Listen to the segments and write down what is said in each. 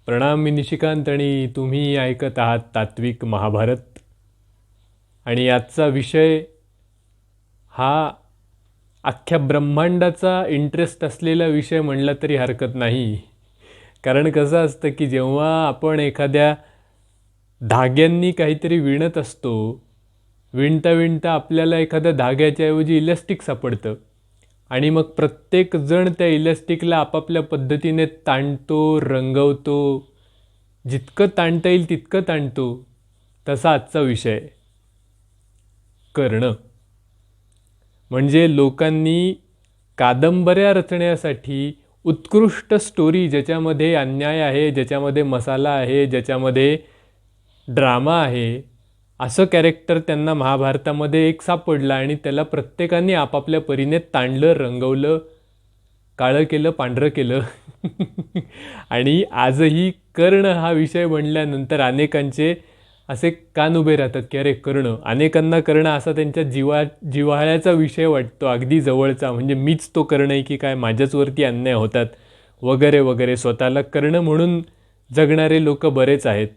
प्रणाम, मी निशिकांत आणि तुम्ही ऐकत आहात तात्विक महाभारत. आणि आजचा विषय हा अख्ख्या ब्रह्मांडाचा इंटरेस्ट असलेला विषय म्हणला तरी हरकत नाही. कारण कसं असतं की जेव्हा आपण एखाद्या धाग्यांनी काहीतरी विणत असतो, विणता विणता आपल्याला एखाद्या धाग्याच्या ऐवजी इलॅस्टिक सापडतं आणि मग प्रत्येक जण त्या इलॅस्टिकला आपापल्या पद्धतीने ताणतो, रंगवतो. जितकं ताणता येईल तितकं ताणतो. तसा आजचा विषय कर्ण. म्हणजे लोकांनी कादंबऱ्या रचण्यासाठी उत्कृष्ट स्टोरी, ज्याच्यामध्ये अन्याय आहे, ज्याच्यामध्ये मसाला आहे, ज्याच्यामध्ये ड्रामा आहे, असं कॅरेक्टर त्यांना महाभारतामध्ये एक सापडलं आणि त्याला प्रत्येकाने आपापल्या परीने ताणलं, रंगवलं, काळं केलं, पांढरं केलं. आणि आजही कर्ण हा विषय म्हणल्यानंतर अनेकांचे असे कान उभे राहतात की अरे कर्ण. अनेकांना कर्ण असा त्यांच्या जिव्हाळ्याचा विषय वाटतो, अगदी जवळचा. म्हणजे मीच तो कर्ण आहे की काय, माझ्याचवरती अन्याय होतात वगैरे वगैरे. स्वतःला कर्ण म्हणून जगणारे लोक बरेच आहेत.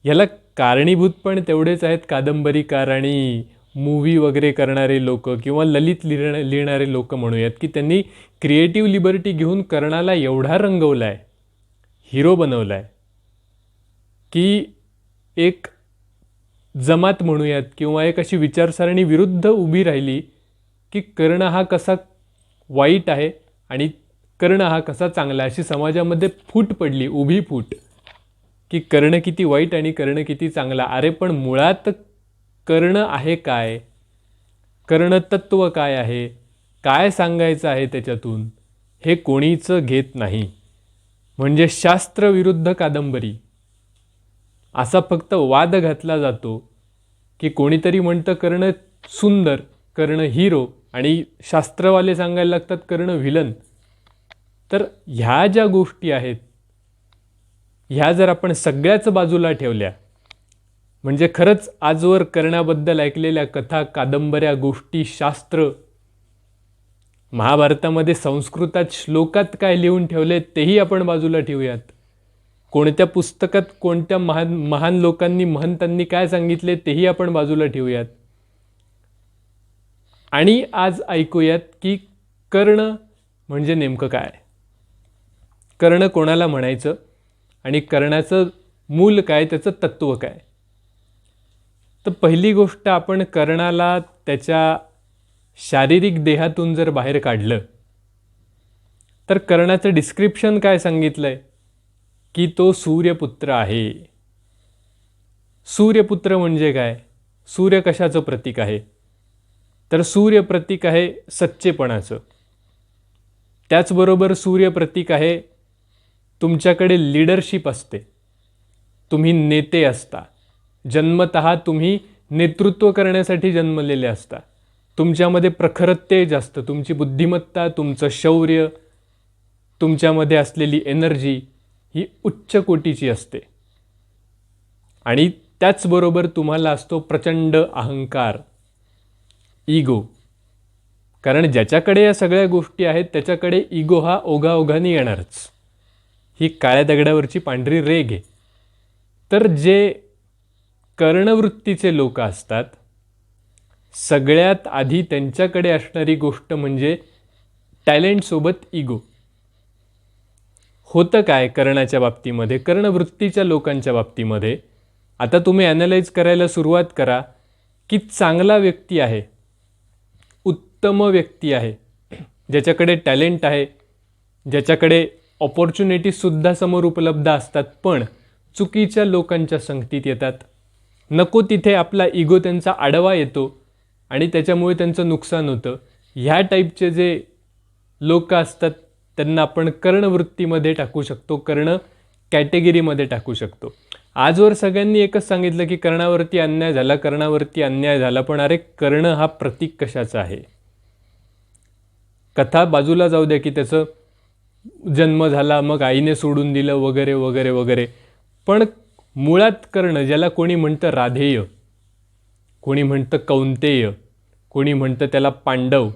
याला कारणीभूत पण तेवढेच आहेत कादंबरीकार आणि मूव्ही वगैरे करणारे लोक किंवा ललित लिहिणारे लोक म्हणूयात, की त्यांनी क्रिएटिव्ह लिबर्टी घेऊन कर्णाला एवढा रंगवला आहे, हिरो बनवला आहे, की एक जमात म्हणूयात किंवा एक अशी विचारसरणी विरुद्ध उभी राहिली की कर्ण हा कसा वाईट आहे आणि कर्ण हा कसा चांगला, अशी समाजामध्ये फूट पडली, उभी फूट, की कर्ण किती वाईट आणि कर्ण किती चांगला. अरे पण मुळात कर्ण आहे काय, कर्णतत्व काय आहे, काय सांगायचं आहे त्याच्यातून, हे कोणीच घेत नाही. म्हणजे शास्त्र विरुद्ध कादंबरी असा फक्त वाद घातला जातो, की कोणीतरी म्हणतं कर्ण सुंदर, कर्ण हिरो, आणि शास्त्रवाले सांगायला लागतात कर्ण व्हिलन. तर ह्या ज्या गोष्टी आहेत, ह्या जर आपण सगळ्याच बाजूला ठेवल्या, म्हणजे खरंच आजवर कर्णाबद्दल ऐकलेल्या कथा, कादंबऱ्या, गोष्टी, शास्त्र, महाभारतामध्ये संस्कृतात श्लोकात काय लिहून ठेवले तेही आपण बाजूला ठेवूयात. कोणत्या पुस्तकात कोणत्या महान महान लोकांनी, महंतांनी काय सांगितले तेही आपण बाजूला ठेवूयात. आणि आज ऐकूयात की कर्ण म्हणजे नेमकं काय, कर्ण कोणाला म्हणायचं आणि कर्णाचं मूल काय, त्याचं तत्व काय. तर पहिली गोष्ट, आपण कर्णाला त्याच्या शारीरिक देहातून जर बाहेर काढलं तर कर्णाचं डिस्क्रिप्शन काय सांगितलंय, की तो सूर्यपुत्र आहे. सूर्यपुत्र म्हणजे काय, सूर्य कशाचं प्रतीक आहे, तर सूर्य प्रतीक आहे सच्चेपणाचं. त्याचबरोबर सूर्य प्रतीक आहे तुमच्याकडे लिडरशिप असते, तुम्ही नेते असता, जन्मतः तुम्ही नेतृत्व करण्यासाठी जन्मलेले असता. तुमच्यामध्ये प्रखर तेज असतं, तुमची बुद्धिमत्ता, तुमचं शौर्य, तुमच्यामध्ये असलेली एनर्जी ही उच्च कोटीची असते. आणि त्याचबरोबर तुम्हाला असतो प्रचंड अहंकार, इगो. कारण ज्याच्याकडे या सगळ्या गोष्टी आहेत त्याच्याकडे इगो हा ओघाओघाने येणारच. ही काळ्या दगडावरची पांढरी रेघ आहे. तर जे कर्णवृत्तीचे लोक असतात, सगळ्यात आधी त्यांच्याकडे असणारी गोष्ट म्हणजे टॅलेंटसोबत इगो. होतं काय कर्णाच्या बाबतीमध्ये, कर्णवृत्तीच्या लोकांच्या बाबतीमध्ये, आता तुम्ही ॲनालाइज करायला सुरुवात करा की चांगला व्यक्ती आहे, उत्तम व्यक्ती आहे, ज्याच्याकडे टॅलेंट आहे, ज्याच्याकडे ऑपॉर्च्युनिटीजसुद्धा समोर उपलब्ध असतात, पण चुकीच्या लोकांच्या संगतीत येतात. नको तिथे आपला इगो त्यांचा आडवा येतो आणि त्याच्यामुळे त्यांचं नुकसान होतं. ह्या टाईपचे जे लोक असतात त्यांना आपण कर्णवृत्तीमध्ये टाकू शकतो, कर्ण कॅटेगरीमध्ये टाकू शकतो. आजवर सगळ्यांनी एकच सांगितलं की कर्णावरती अन्याय झाला, कर्णावरती अन्याय झाला. पण अरे कर्ण हा प्रतीक कशाचा आहे, कथा बाजूला जाऊ द्या की त्याचं जन्म झाला मग आईने सोडून दिलं वगैरे वगैरे वगैरे. पण मुळात कर्ण, ज्याला कोणी म्हणतं राधेय, कोणी म्हणतं कौंतेय, कोणी म्हणतं त्याला पांडव,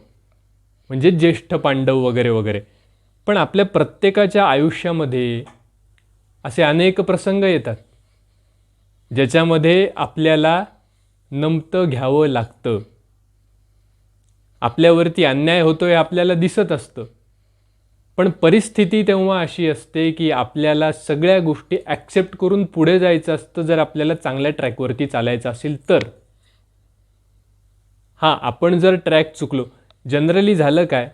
म्हणजे ज्येष्ठ पांडव वगैरे वगैरे. पण आपल्या प्रत्येकाच्या आयुष्यामध्ये असे अनेक प्रसंग येतात ज्याच्यामध्ये आपल्याला नमतं घ्यावं लागतं. आपल्यावरती अन्याय होतोय आपल्याला दिसत असतं, पण परिस्थिती तेव्हा अशी असते की आपल्याला सगळ्या गोष्टी ॲक्सेप्ट करून पुढे जायचं असतं जर आपल्याला चांगल्या ट्रॅकवरती चालायचं असेल तर. हां, आपण जर ट्रॅक चुकलो, जनरली झालं काय,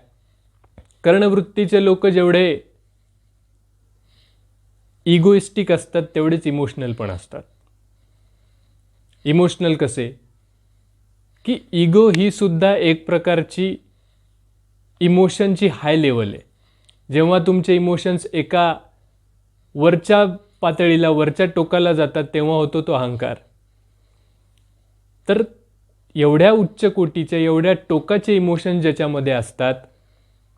कर्णवृत्तीचे लोक जेवढे इगोइस्टिक असतात तेवढेच इमोशनल पण असतात. इमोशनल कसे की इगो ही सुद्धा एक प्रकारची इमोशनची हाय लेवल आहे. जेव्हा तुमचे इमोशन्स एका वरच्या पातळीला वरच्या टोकाला जातात तेव्हा होतो तो अहंकार. तर एवढ्या उच्च कोटीचे एवढ्या टोकाचे इमोशन ज्याच्यामध्ये असतात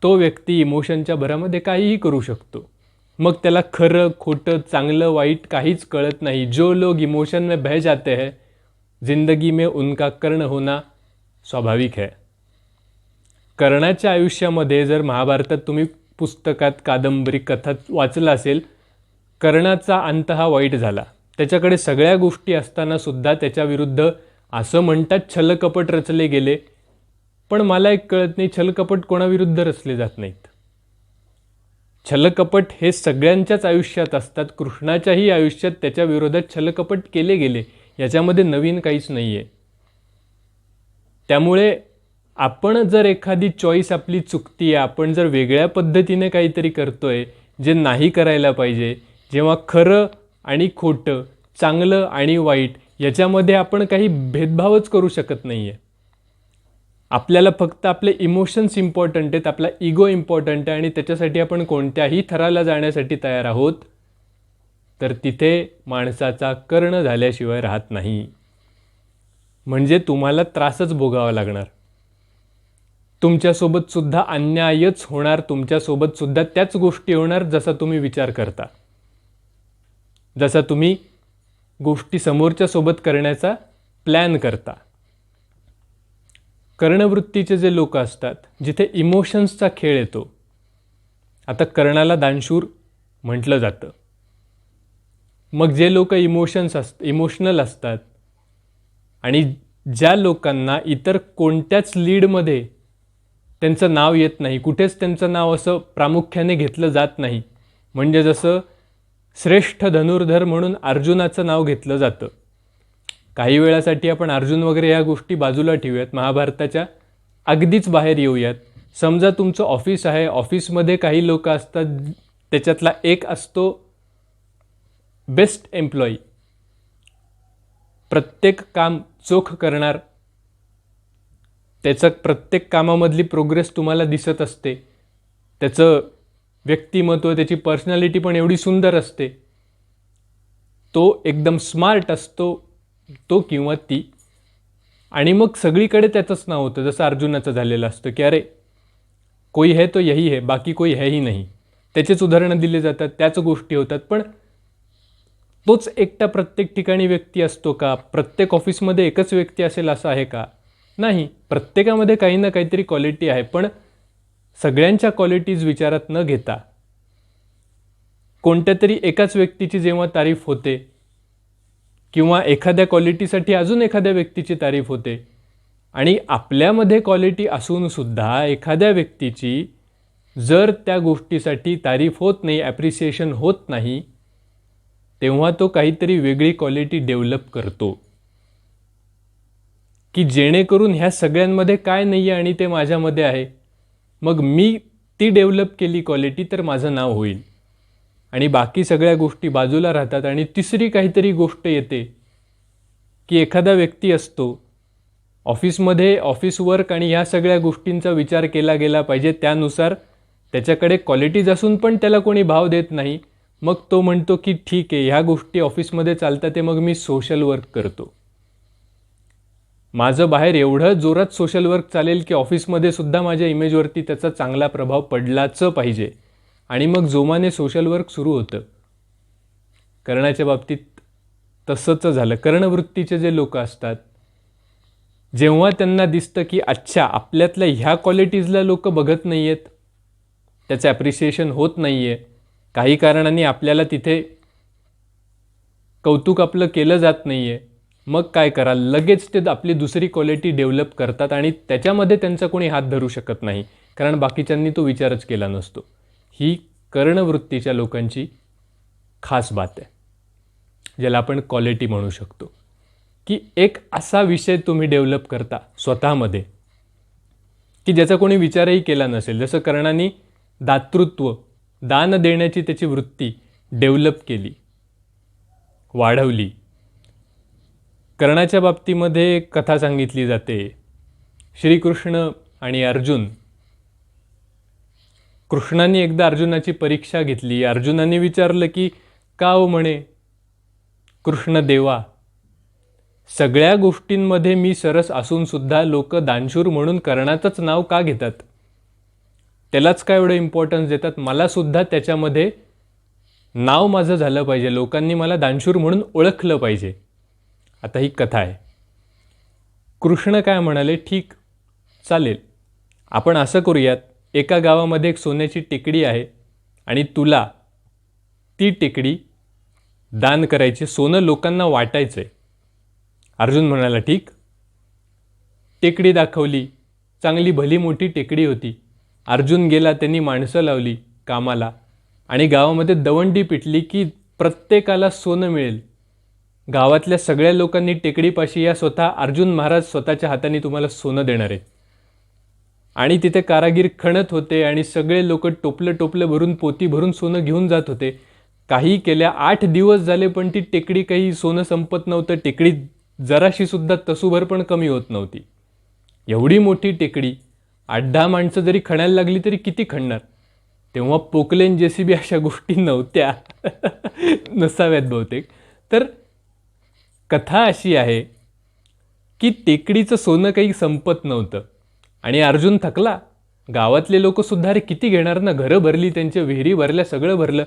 तो व्यक्ती इमोशनच्या भरामध्ये काहीही करू शकतो. मग त्याला खरं खोटं चांगलं वाईट काहीच कळत नाही. जो लोग इमोशन में बह जाते हैं जिंदगी में उनका कर्ण होना स्वाभाविक है. कर्णाच्या आयुष्यामध्ये जर महाभारतात तुम्ही पुस्तकात कादंबरी कथा वाचला असेल, कर्णाचा अंत हा वाईट झाला. त्याच्याकडे सगळ्या गोष्टी असताना सुद्धा त्याच्याविरुद्ध असं म्हणतात छलकपट रचले गेले, पण मला एक कळत नाही छलकपट कोणाविरुद्ध रचले जात नाहीत. छलकपट हे सगळ्यांच्याच आयुष्यात असतात. कृष्णाच्याही आयुष्यात त्याच्या विरोधात छलकपट केले गेले, याच्यामध्ये नवीन काहीच नाही आहे. त्यामुळे आपण जर एखादी चॉईस आपली चुकती आहे, आपण जर वेगळ्या पद्धतीने काहीतरी करतोय जे नाही करायला पाहिजे, जेव्हा खरं आणि खोटं चांगलं आणि वाईट याच्यामध्ये आपण काही भेदभावच करू शकत नाही आहे. आपल्याला फक्त आपले इमोशन्स इम्पॉर्टंट आहेत, आपला इगो इम्पॉर्टंट आहे आणि त्याच्यासाठी आपण कोणत्याही थराला जाण्यासाठी तयार आहोत, तर तिथे माणसाचा कर्ण झाल्याशिवाय राहत नाही. म्हणजे तुम्हाला त्रासच भोगावा लागणार. तुमच्यासोबत सुद्धा अन्यायच होणार, तुमच्यासोबत सुद्धा त्याच गोष्टी होणार जसा तुम्ही विचार करता, जसा तुम्ही गोष्टी समोरच्या सोबत करण्याचा प्लॅन करता. कर्णवृत्तीचे जे लोक असतात जिथे इमोशन्सचा खेळ येतो, आता कर्णाला दानशूर म्हटलं जातं. मग जे लोक इमोशनल असतात आणि ज्या लोकांना इतर कोणत्याच लीडमध्ये त्यांचं नाव येत नाही, कुठेच त्यांचं नाव असं प्रामुख्याने घेतलं जात नाही, म्हणजे जसं श्रेष्ठ धनुर्धर म्हणून अर्जुनाचं नाव घेतलं जातं. काही वेळासाठी आपण अर्जुन वगैरे या गोष्टी बाजूला ठेवूयात, महाभारताच्या अगदीच बाहेर येऊयात. समजा तुमचं ऑफिस आहे, ऑफिसमध्ये काही लोक असतात, त्याच्यातला एक असतो बेस्ट एम्प्लॉई, प्रत्येक काम चोख करणार, त्याचं प्रत्येक कामामधली प्रोग्रेस तुम्हाला दिसत असते, त्याचं व्यक्तिमत्व त्याची पर्सनॅलिटी पण एवढी सुंदर असते, तो एकदम स्मार्ट असतो तो किंवा ती, आणि मग सगळीकडे त्याचंच नाव होतं जसं अर्जुनाचं झालेलं असतं की अरे कोई है तो यही है, बाकी कोई है ही नाही. त्याचेच उदाहरणं दिले जातात, त्याच गोष्टी होतात. पण तोच एकटा प्रत्येक ठिकाणी व्यक्ती असतो का? प्रत्येक ऑफिसमध्ये एकच व्यक्ती असेल असं आहे का? नाही, प्रत्येकामध्ये काही ना काहीतरी क्वालिटी आहे. पण सगळ्यांच्या क्वालिटीज विचारात न घेता कोणत्या तरी एकाच व्यक्तीची जेव्हा तारीफ होते किंवा एखाद्या क्वालिटीसाठी अजून एखाद्या व्यक्तीची तारीफ होते, आणि आपल्यामध्ये क्वालिटी असूनसुद्धा एखाद्या व्यक्तीची जर त्या गोष्टीसाठी तारीफ होत नाही, ॲप्रिसिएशन होत नाही, तेव्हा तो काहीतरी वेगळी क्वालिटी डेव्हलप करतो की जेणेकरून ह्या सगळ्यांमध्ये काय नाही आहे आणि ते माझ्यामध्ये आहे, मग मी ती डेव्हलप केली क्वालिटी तर माझं नाव होईल. आणि बाकी सगळ्या गोष्टी बाजूला राहतात. आणि तिसरी काहीतरी गोष्ट येते की एखादा व्यक्ती असतो ऑफिसमध्ये, ऑफिस वर्क आणि ह्या सगळ्या गोष्टींचा विचार केला गेला पाहिजे, त्यानुसार त्याच्याकडे क्वालिटीज असून पण त्याला कोणी भाव देत नाही, मग तो म्हणतो की ठीक आहे ह्या गोष्टी ऑफिसमध्ये चालतात ते, मग मी सोशल वर्क करतो, माझं बाहेर एवढं जोरात सोशल वर्क चालेल की ऑफिसमध्ये सुद्धा माझ्या इमेजवरती त्याचा चांगला प्रभाव पडलाच पाहिजे. आणि मग जोमाने सोशल वर्क सुरू होतं. कर्णाच्या बाबतीत तसंच झालं. कर्णवृत्तीचे जे लोक असतात, जेव्हा त्यांना दिसतं की अच्छा आपल्यातल्या ह्या क्वालिटीजला लोक बघत नाही आहेत, त्याचं ॲप्रिसिएशन होत नाही आहे, काही कारणांनी आपल्याला तिथे कौतुक आपलं केलं जात नाही आहे, मग काय कराल? लगेच ते आपली दुसरी क्वालिटी डेव्हलप करतात आणि त्याच्यामध्ये त्यांचा कोणी हात धरू शकत नाही, कारण बाकीच्यांनी तो विचारच केला नसतो. ही कर्णवृत्तीच्या लोकांची खास बात आहे, ज्याला आपण क्वालिटी म्हणू शकतो, की एक असा विषय तुम्ही डेव्हलप करता स्वतःमध्ये की ज्याचा कोणी विचारही केला नसेल. जसं कर्णाने दातृत्व, दान देण्याची त्याची वृत्ती डेव्हलप केली, वाढवली. कर्णाच्या बाबतीमध्ये कथा सांगितली जाते. श्रीकृष्ण आणि अर्जुन. कृष्णाने एकदा अर्जुनाची परीक्षा घेतली. अर्जुनाने विचारलं की का हो म्हणे कृष्ण देवा, सगळ्या गोष्टींमध्ये मी सरस असून सुद्धा लोक दानशूर म्हणून कर्णाचंच नाव का घेतात? त्यालाच काय एवढं इम्पॉर्टन्स देतात? मला सुद्धा त्याच्यामध्ये नाव माझं झालं पाहिजे, लोकांनी मला दानशूर म्हणून ओळखलं पाहिजे. आता ही कथा आहे. कृष्ण काय म्हणाले, ठीक चालेल, आपण असं करूयात, एका गावामध्ये एक सोन्याची टेकडी आहे आणि तुला ती टेकडी दान करायची, सोनं लोकांना वाटायचं आहे. अर्जुन म्हणाला ठीक. टेकडी दाखवली, चांगली भली मोठी टेकडी होती. अर्जुन गेला, त्यांनी माणसं लावली कामाला आणि गावामध्ये दवंडी पिटली की प्रत्येकाला सोनं मिळेल. गावातल्या सगळ्या लोकांनी टेकडीपाशी या, स्वतः अर्जुन महाराज स्वतःच्या हाताने तुम्हाला सोनं देणार आहेत. आणि तिथे कारागीर खणत होते आणि सगळे लोक टोपलं टोपलं भरून, पोती भरून सोनं घेऊन जात होते. काही केल्या 8 दिवस झाले पण ती टेकडी काही सोनं संपत नव्हतं. टेकडी जराशी सुद्धा तसूभर पण कमी होत नव्हती. एवढी मोठी टेकडी 8-10 माणसं जरी खणायला लागली तरी किती खणणार? तेव्हा पोकलेन JCB अशा गोष्टी नव्हत्या, नसाव्यात बहुतेक. तर कथा अशी आहे की टेकडीचं सोनं काही संपत नव्हतं आणि अर्जुन थकला. गावातले लोक सुद्धा अरे किती घेणार ना, घरं भरली, त्यांच्या विहिरी भरल्या, सगळं भरलं.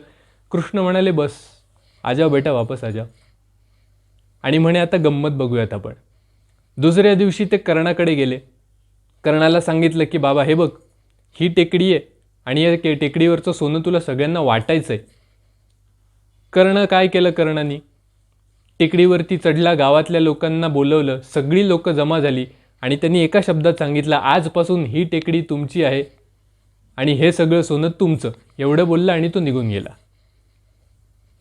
कृष्ण म्हणाले बस, आजाव बेटा, वापस आजाव. आणि म्हणे आता गंमत बघूयात आपण. दुसऱ्या दिवशी ते कर्णाकडे गेले. कर्णाला सांगितलं की बाबा हे बघ, ही टेकडी आहे आणि या टेकडीवरचं सोनं तुला सगळ्यांना वाटायचं आहे. कर्ण काय केलं? कर्णाने टेकडीवरती चढला, गावातल्या लोकांना बोलवलं, सगळी लोक जमा झाली आणि त्यांनी एका शब्दात सांगितलं, आजपासून ही टेकडी तुमची आहे आणि हे सगळं सोनं तुमचं. एवढं बोलला आणि तो निघून गेला.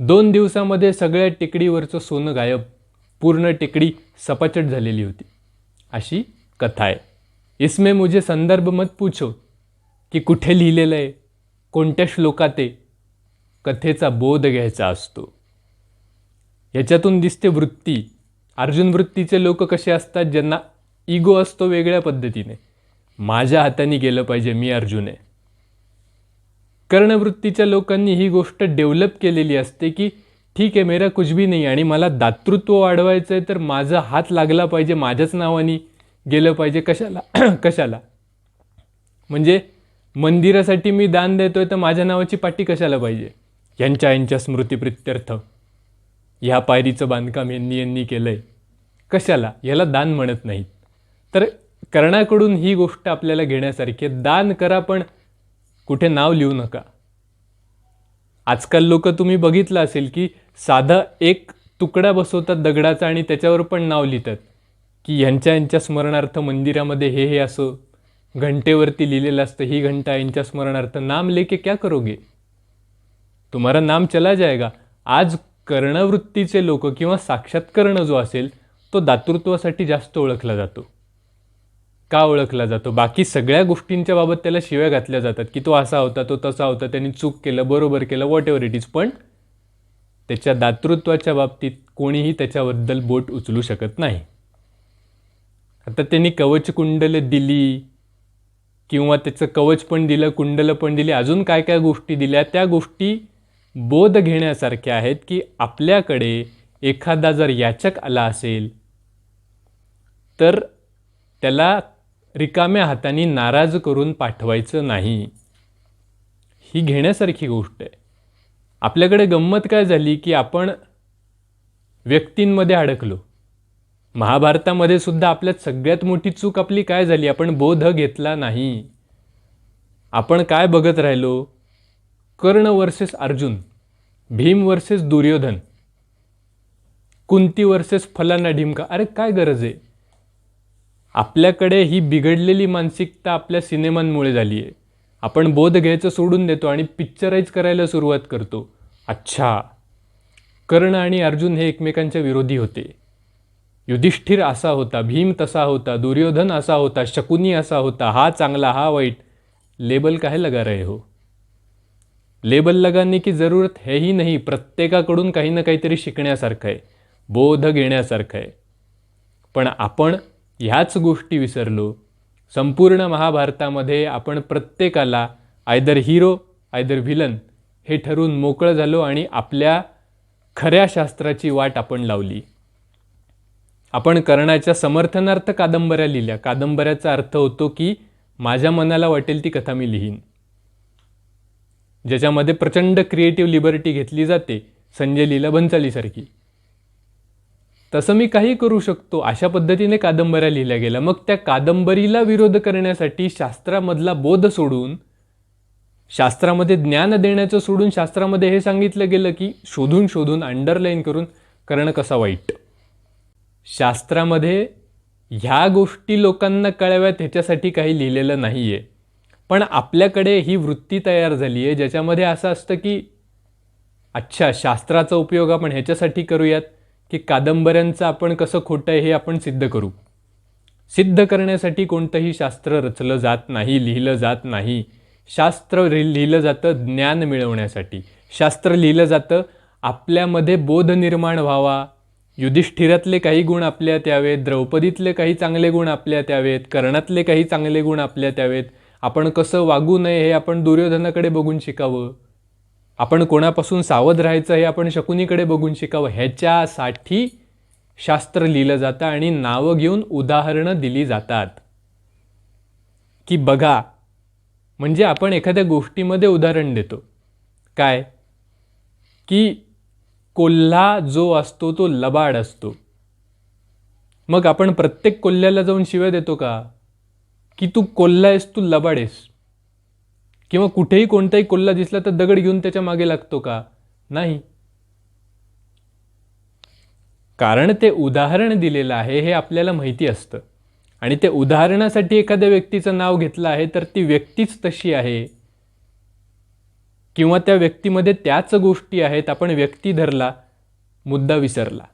2 दिवसामध्ये सगळ्या टेकडीवरचं सोनं गायब. पूर्ण टेकडी सपाचट झालेली होती. अशी कथा आहे. इसमें मुझे संदर्भ मत पूछो की कुठे लिहिलेलं आहे, कोणत्या श्लोकात आहे. कथेचा बोध घ्यायचा असतो. याच्यातून दिसते वृत्ती. अर्जुन वृत्तीचे लोक कसे असतात, ज्यांना इगो असतो वेगळ्या पद्धतीने. माझ्या हाताने गेलं पाहिजे, मी अर्जुन आहे. कर्णवृत्तीच्या लोकांनी ही गोष्ट डेव्हलप केलेली असते की ठीक आहे, मेरा कुछ भी नाही, आणि मला दातृत्व वाढवायचं आहे तर माझा हात लागला पाहिजे, माझ्याच नावाने गेलं पाहिजे. कशाला कशाला? म्हणजे मंदिरासाठी मी दान देतोय तर माझ्या नावाची पाटी कशाला पाहिजे? यांच्या स्मृतीप्रित्यर्थ ह्या पायरीचं बांधकाम यांनी केलंय, कशाला? याला दान म्हणत नाहीत. तर कर्णाकडून ही गोष्ट आपल्याला घेण्यासारखी आहे. दान करा पण कुठे नाव लिहू नका. आजकाल लोक तुम्ही बघितलं असेल की साधा एक तुकडा बसवतात दगडाचा आणि त्याच्यावर पण नाव लिहितात की यांच्या स्मरणार्थ मंदिरामध्ये हे असं घंटेवरती लिहिलेलं असतं, ही घंटा यांच्या स्मरणार्थ. नाम लेके क्या करोगे? तुम्हारा नाम चला जाएगा. आज कर्णवृत्तीचे लोक किंवा साक्षात कर्ण जो असेल तो दातृत्वासाठी जास्त ओळखला जातो. का ओळखला जातो? बाकी सगळ्या गोष्टींच्या बाबत त्याला शिव्या घातल्या जातात की तो असा होता, तो तसा होता, त्यांनी चूक केलं, बरोबर केलं, व्हॉट एव्हर इट इज. पण त्याच्या दातृत्वाच्या बाबतीत कोणीही त्याच्याबद्दल बोट उचलू शकत नाही. आता त्यांनी कवच कुंडल दिली किंवा त्याचं कवच पण दिलं, कुंडल पण दिली, अजून काय काय गोष्टी दिल्या, त्या गोष्टी बोध घेण्यासारख्या आहेत की आपल्याकडे एखादा जर याचक आला असेल तर त्याला रिकाम्या हाताने नाराज करून पाठवायचं नाही. ही घेण्यासारखी गोष्ट आहे. आपल्याकडे गंमत काय झाली की आपण व्यक्तींमध्ये अडकलो. महाभारतामध्ये सुद्धा आपल्यात सगळ्यात मोठी चूक आपली काय झाली? आपण बोध घेतला नाही. आपण काय बघत राहिलो? Karna versus Arjun, Bhim versus Duryodhan. Kunti versus फलाना ढिमका. अरे काय गरज आहे? आपल्याकडे ही बिघडलेली मानसिकता आपल्या सिनेमांमुळे झाली आहे. आपण बोध घ्यायचं सोडून देतो आणि पिक्चराईज करायला सुरुवात करतो. अच्छा, कर्ण आणि अर्जुन हे एकमेकांच्या विरोधी होते, युधिष्ठिर असा होता, भीम तसा होता, दुर्योधन असा होता, शकुनी असा होता, हा चांगला हा वाईट. लेबल काहे लगा रहे हो? लेबल लगाने की ज़रूरत है ही नहीं. प्रत्येकाकडून काही ना काहीतरी शिकण्यासारखं आहे, बोध घेण्यासारखं आहे. पण आपण ह्याच गोष्टी विसरलो. संपूर्ण महाभारतामध्ये आपण प्रत्येकाला आयदर हिरो आयदर व्हिलन हे ठरवून मोकळं झालो आणि आपल्या खऱ्या शास्त्राची वाट आपण लावली. आपण कर्णाच्या समर्थनार्थ कादंबऱ्या लिहिल्या. कादंबऱ्याचा अर्थ होतो की माझ्या मनाला वाटेल ती कथा मी लिहीन, ज्याच्यामध्ये प्रचंड क्रिएटिव्ह लिबर्टी घेतली जाते, संजय लीला भन्सालीसारखी. तसं मी काही करू शकतो, अशा पद्धतीने कादंबऱ्या लिहिल्या गेल्या. मग त्या कादंबरीला विरोध करण्यासाठी शास्त्रामधला बोध सोडून, शास्त्रामध्ये ज्ञान देण्याचं सोडून शास्त्रामध्ये हे सांगितलं गेलं की शोधून शोधून अंडरलाईन करून कर्ण कसा वाईट. शास्त्रामध्ये ह्या गोष्टी लोकांना कळाव्यात ह्याच्यासाठी काही लिहिलेलं नाही आहे. पण आपल्याकडे ही वृत्ती तयार झाली आहे ज्याच्यामध्ये असं असतं की अच्छा, शास्त्राचा उपयोग आपण ह्याच्यासाठी करूयात की कादंबऱ्यांचं आपण कसं खोटं आहे हे आपण सिद्ध करू. सिद्ध करण्यासाठी कोणतंही शास्त्र रचलं जात नाही, लिहिलं जात नाही. शास्त्र लिहिलं जातं ज्ञान मिळवण्यासाठी. शास्त्र लिहिलं जातं आपल्यामध्ये बोध निर्माण व्हावा, युधिष्ठिरातले काही गुण आपल्यात यावेत, द्रौपदीतले काही चांगले गुण आपल्यात यावेत, कर्णातले काही चांगले गुण आपल्यात यावेत. आपण कसं वागू नये हे आपण दुर्योधनाकडे बघून शिकावं. आपण कोणापासून सावध राहायचं हे आपण शकुनीकडे बघून शिकावं. ह्याच्यासाठी शास्त्र लिहिलं जातं आणि नावं घेऊन उदाहरणं दिली जातात की बघा. म्हणजे आपण एखाद्या गोष्टीमध्ये उदाहरण देतो काय की कोल्हा जो असतो तो लबाड असतो. मग आपण प्रत्येक कोल्ह्याला जाऊन शिव्या देतो का की तू कोल्हा आहेस, तू लबाड आहेस? किंवा कुठेही कोणताही कोल्हा दिसला तर दगड घेऊन त्याच्या मागे लागतो का? नाही. कारण ते उदाहरण दिलेलं आहे हे आपल्याला माहिती असतं आणि ते उदाहरणासाठी एखाद्या व्यक्तीचं नाव घेतलं आहे तर ती व्यक्तीच तशी आहे किंवा त्या व्यक्तीमध्ये त्याच गोष्टी आहेत. आपण व्यक्ती धरला, मुद्दा विसरला.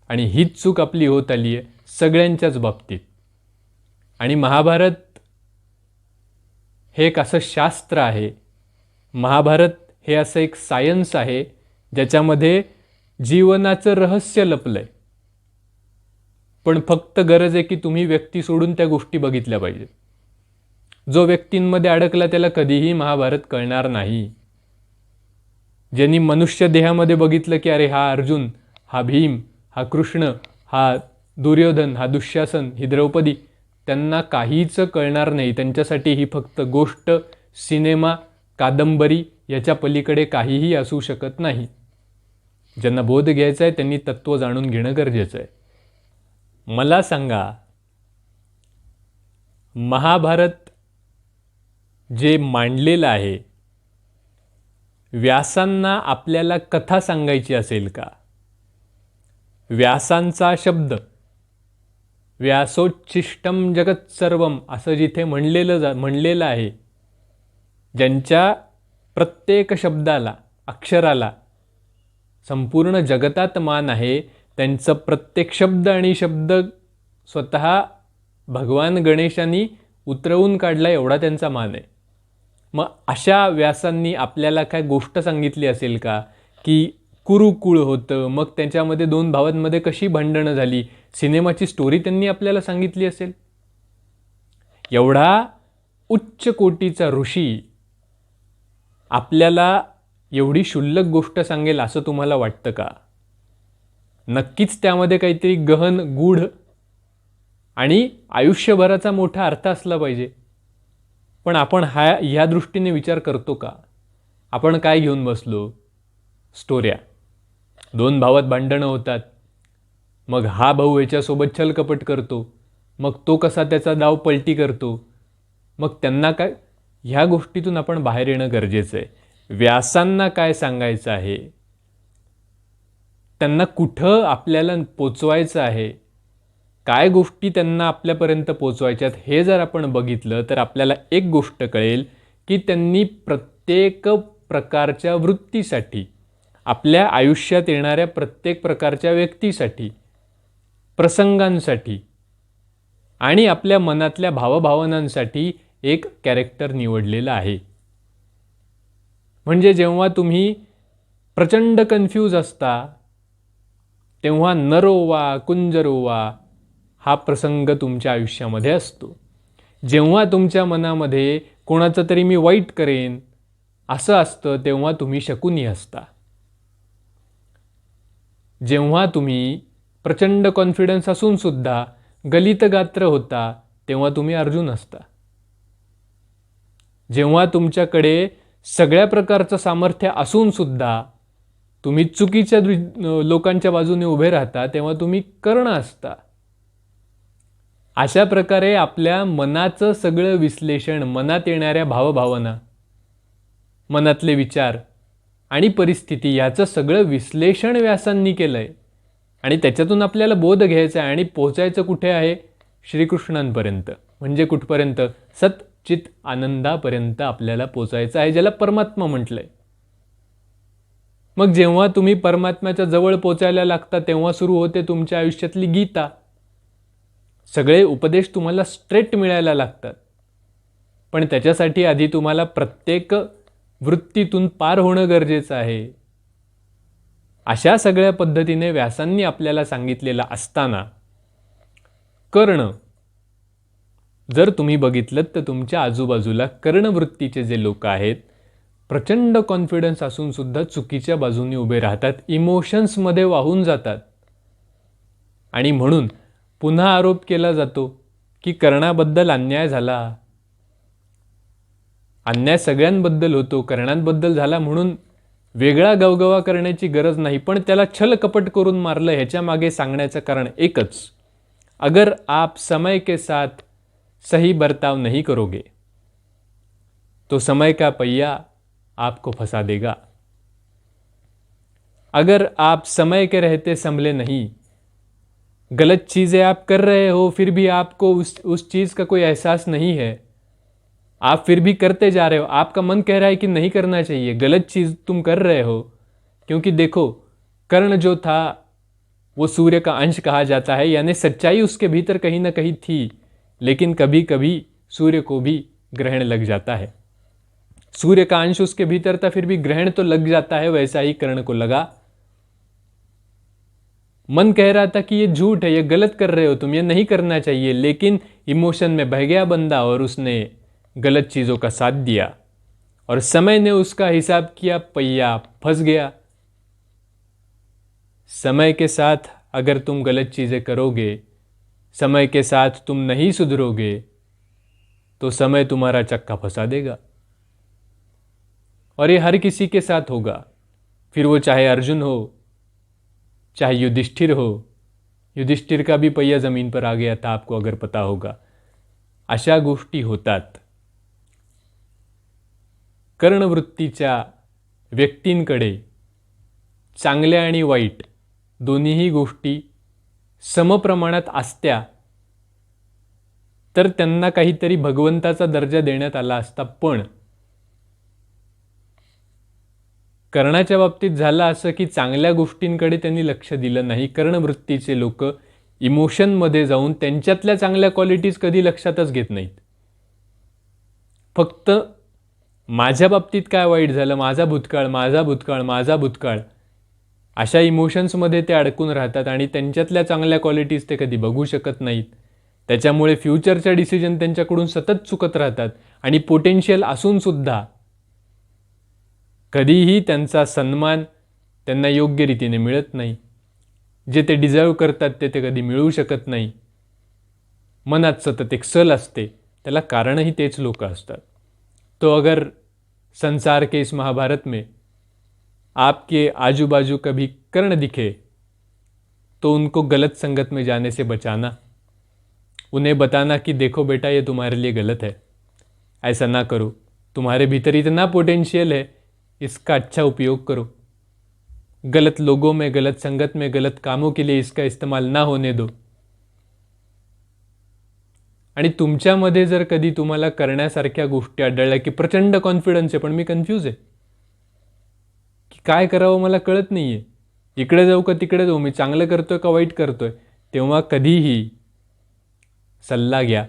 आणि हीच चूक आपली होत आली आहे सगळ्यांच्याच बाबतीत. आणि महाभारत हे एक असं शास्त्र आहे, महाभारत हे असं एक सायन्स आहे ज्याच्यामध्ये जीवनाचं रहस्य लपलंय. पण फक्त गरज आहे की तुम्ही व्यक्ती सोडून त्या गोष्टी बघितल्या पाहिजेत. जो व्यक्तींमध्ये अडकला त्याला कधीही महाभारत कळणार नाही. ज्यांनी मनुष्य देहामध्ये बघितलं की अरे हा अर्जुन, हा भीम, हा कृष्ण, हा दुर्योधन, हा दुःशासन, ही द्रौपदी, त्यांना काहीच कळणार नाही. त्यांच्यासाठी ही फक्त गोष्ट, सिनेमा, कादंबरी याच्या पलीकडे काहीही असू शकत नाही. ज्यांना बोध घ्यायचा आहे त्यांनी तत्त्व जाणून घेणं गरजेचं आहे. मला सांगा, महाभारत जे मांडलेलं आहे, व्यासांना आपल्याला कथा सांगायची असेल का? व्यासांचा शब्द व्यासोच्छिष्टम जगत सर्वम असं जिथे म्हणलेलं आहे, ज्यांच्या प्रत्येक शब्दाला, अक्षराला संपूर्ण जगतात मान आहे, त्यांचं प्रत्येक शब्द आणि शब्द स्वतः भगवान गणेशांनी उतरवून काढला एवढा त्यांचा मान आहे. मग अशा व्यासांनी आपल्याला काय गोष्ट सांगितली असेल का की कुरुकुळ होतं, मग त्याच्यामध्ये दोन भावांमध्ये कशी भांडणं झाली, सिनेमाची स्टोरी त्यांनी आपल्याला सांगितली असेल? एवढा उच्च कोटीचा ऋषी आपल्याला एवढी क्षुल्लक गोष्ट सांगेल असं तुम्हाला वाटतं का? नक्कीच त्यामध्ये काहीतरी गहन, गूढ आणि आयुष्यभराचा मोठा अर्थ असला पाहिजे. पण आपण ह्या दृष्टीने विचार करतो का? आपण काय घेऊन बसलो? स्टोऱ्या. दोन भावात भांडणं होतात, मग हा भाऊ याच्यासोबत छलकपट करतो, मग तो कसा त्याचा डाव पलटी करतो, मग त्यांना काय? ह्या गोष्टीतून आपण बाहेर येणं गरजेचं आहे. व्यासांना काय सांगायचं आहे त्यांना कुठं आपल्याला पोचवायचं आहे, काय गोष्टी त्यांना आपल्यापर्यंत पोचवायच्यात हे जर आपण बघितलं तर आपल्याला एक गोष्ट कळेल की त्यांनी प्रत्येक प्रकारच्या वृत्तीसाठी, आपल्या आयुष्यात येणाऱ्या प्रत्येक प्रकारच्या व्यक्तीसाठी, प्रसंगांसाठी आणि आपल्या मनातल्या भावभावनांसाठी एक कॅरेक्टर निवडलेलं आहे. म्हणजे जेव्हा तुम्ही प्रचंड कन्फ्यूज असता तेव्हा नरोवा कुंजरोवा हा प्रसंग तुमच्या आयुष्यामध्ये असतो. जेव्हा तुमच्या मनामध्ये कोणाचं तरी मी वाईट करेन असं असतं तेव्हा तुम्ही शकुनी असता. जेव्हा तुम्ही प्रचंड कॉन्फिडन्स असून सुद्धा गलित गात्र होता तेव्हा तुम्ही अर्जुन असता. जेव्हा तुमच्याकडे सगळ्या प्रकारचं सामर्थ्य असून सुद्धा तुम्ही चुकीच्या लोकांच्या बाजूने उभे राहता तेव्हा तुम्ही कर्ण असता. अशा प्रकारे आपल्या मनाचं सगळं विश्लेषण, मनात येणाऱ्या भावभावना, मनातले विचार आणि परिस्थिती याचं सगळं विश्लेषण व्यासांनी केलंय आणि त्याच्यातून आपल्याला बोध घ्यायचा आहे आणि पोहोचायचं कुठे आहे? श्रीकृष्णांपर्यंत. म्हणजे कुठपर्यंत? सच्चित आनंदापर्यंत आपल्याला पोचायचं आहे, ज्याला परमात्मा म्हटलंय. मग जेव्हा तुम्ही परमात्म्याच्या जवळ पोचायला लागता तेव्हा सुरू होते तुमच्या आयुष्यातली गीता. सगळे उपदेश तुम्हाला स्ट्रेट मिळायला लागतात, पण त्याच्यासाठी आधी तुम्हाला प्रत्येक वृत्तीतून पार होणं गरजेचं आहे. अशा सगळ्या पद्धतीने व्यासांनी आपल्याला सांगितलेलं असताना कर्ण जर तुम्ही बघितलं तर तुमच्या आजूबाजूला कर्णवृत्तीचे जे लोक आहेत, प्रचंड कॉन्फिडन्स असून सुद्धा चुकीच्या बाजूने उभे राहतात, इमोशन्समध्ये वाहून जातात. आणि म्हणून पुन्हा आरोप केला जातो की कर्णाबद्दल अन्याय झाला. अन्याय सगळ्यांबद्दल होतो, कर्णांबद्दल झाला म्हणून वेगळा गवगवा करण्याची गरज नाही. पण त्याला छल कपट करून मारलं ह्याच्या मागे सांगण्याचं कारण एकच, अगर आप समय के साथ सही बर्ताव नहीं करोगे तो समय का पहिया आपको फंसा देगा. अगर आप समय के रहते संभले नहीं, गलत चीज़ें आप कर रहे हो फिर भी आपको उस चीज़ का कोई एहसास नहीं है, आप फिर भी करते जा रहे हो, आपका मन कह रहा है कि नहीं करना चाहिए, गलत चीज़ तुम कर रहे हो. क्योंकि देखो कर्ण जो था वो सूर्य का अंश कहा जाता है, यानी सच्चाई उसके भीतर कहीं ना कहीं थी, लेकिन कभी कभी सूर्य को भी ग्रहण लग जाता है. सूर्य का अंश उसके भीतर था फिर भी ग्रहण तो लग जाता है, वैसा ही कर्ण को लगा. मन कह रहा था कि ये झूठ है, ये गलत कर रहे हो तुम, ये नहीं करना चाहिए, लेकिन इमोशन में बह गया बंदा और उसने गलत चीज़ों का साथ दिया और समय ने उसका हिसाब किया, पहिया फंस गया. समय के साथ अगर तुम गलत चीज़ें करोगे, समय के साथ तुम नहीं सुधरोगे तो समय तुम्हारा चक्का फंसा देगा. और ये हर किसी के साथ होगा, फिर वो चाहे अर्जुन हो, चाहे युधिष्ठिर हो. युधिष्ठिर का भी पहिया ज़मीन पर आ गया था, आपको अगर पता होगा. अशा गोष्टी होतात. कर्णवृत्तीच्या व्यक्तींकडे चांगल्या आणि वाईट दोन्हीही गोष्टी समप्रमाणात असत्या तर त्यांना काहीतरी भगवंताचा दर्जा देण्यात आला असता. पण कर्णाच्या बाबतीत झालं असं की चांगल्या गोष्टींकडे त्यांनी लक्ष दिलं नाही. कर्णवृत्तीचे लोक इमोशनमध्ये जाऊन त्यांच्यातल्या चांगल्या क्वालिटीज कधी लक्षातच घेत नाहीत. फक्त माझ्या बाबतीत काय वाईट झालं, माझा भूतकाळ, माझा भूतकाळ, माझा भूतकाळ, अशा इमोशन्समध्ये ते अडकून राहतात आणि त्यांच्यातल्या चांगल्या क्वालिटीज ते कधी बघू शकत नाहीत. त्याच्यामुळे फ्युचरच्या डिसिजन त्यांच्याकडून सतत चुकत राहतात आणि पोटेन्शियल असून सुद्धा कधीही त्यांचा सन्मान त्यांना योग्य रीतीने मिळत नाही. जे ते डिझर्व करतात ते कधी मिळू शकत नाही. मनात सतत एक सल असते, त्याला कारणही तेच लोक असतात. तो अगर संसार के इस महाभारत में आपके आजू बाजू कभी कर्ण दिखे तो उनको गलत संगत में जाने से बचाना, उन्हें बताना कि देखो बेटा ये तुम्हारे लिए गलत है, ऐसा ना करो, तुम्हारे भीतर इतना पोटेंशियल है, इसका अच्छा उपयोग करो. गलत लोगों में, गलत संगत में, गलत कामों के लिए इसका इस्तेमाल ना होने दो। आणि तुमच्यामध्ये जर कधी तुम्हाला करण्यासारख्या गोष्टी आढळल्या की प्रचंड कॉन्फिडन्स आहे पण मी कन्फ्यूज आहे की काय करावं मला कळत नाहीये, इकडे जाऊ का तिकडे जाऊ, मी चांगलं करतोय का वाईट करतोय, तेव्हा कधीही सल्ला घ्या,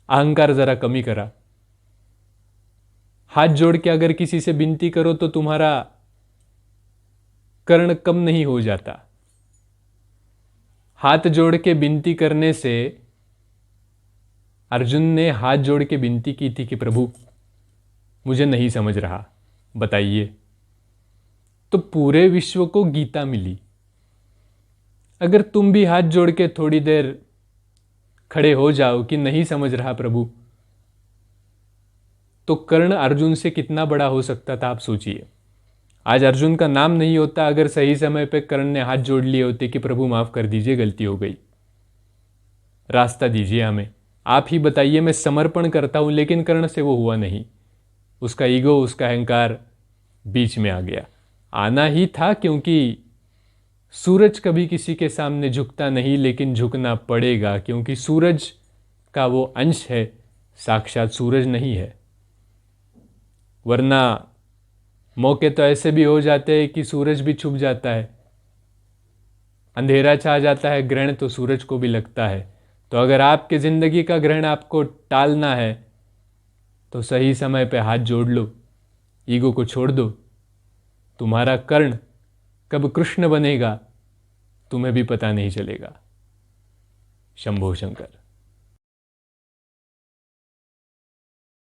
अहंकार जरा कमी करा। हाथ जोड़ के अगर किसी से विनती करो तो तुम्हारा कर्ण कम नहीं हो जाता। हाथ जोड़ के विनती करने से अर्जुन ने हाथ जोड़ के विनती की थी कि प्रभु मुझे नहीं समझ रहा, बताइए। तो पूरे विश्व को गीता मिली। अगर तुम भी हाथ जोड़ के थोड़ी देर खड़े हो जाओ कि नहीं समझ रहा प्रभु, तो कर्ण अर्जुन से कितना बड़ा हो सकता था आप सोचिए। आज अर्जुन का नाम नहीं होता अगर सही समय पे कर्ण ने हाथ जोड़ लिए होते कि प्रभु माफ कर दीजिए, गलती हो गई, रास्ता दीजिए हमें, आप ही बताइए, मैं समर्पण करता हूं। लेकिन कर्ण से वो हुआ नहीं, उसका ईगो, उसका अहंकार बीच में आ गया। आना ही था क्योंकि सूरज कभी किसी के सामने झुकता नहीं, लेकिन झुकना पड़ेगा क्योंकि सूरज का वो अंश है, साक्षात सूरज नहीं है। वरना मौके तो ऐसे भी हो जाते हैं कि सूरज भी छुप जाता है, अंधेरा छा जाता है, ग्रहण तो सूरज को भी लगता है। तो अगर आपकी जिंदगी का ग्रहण आपको टालना है तो सही समय पे हाथ जोड़ लो, ईगो को छोड़ दो। तुम्हारा कर्ण कब कृष्ण बनेगा तुम्हें भी पता नहीं चलेगा। शंभो शंकर।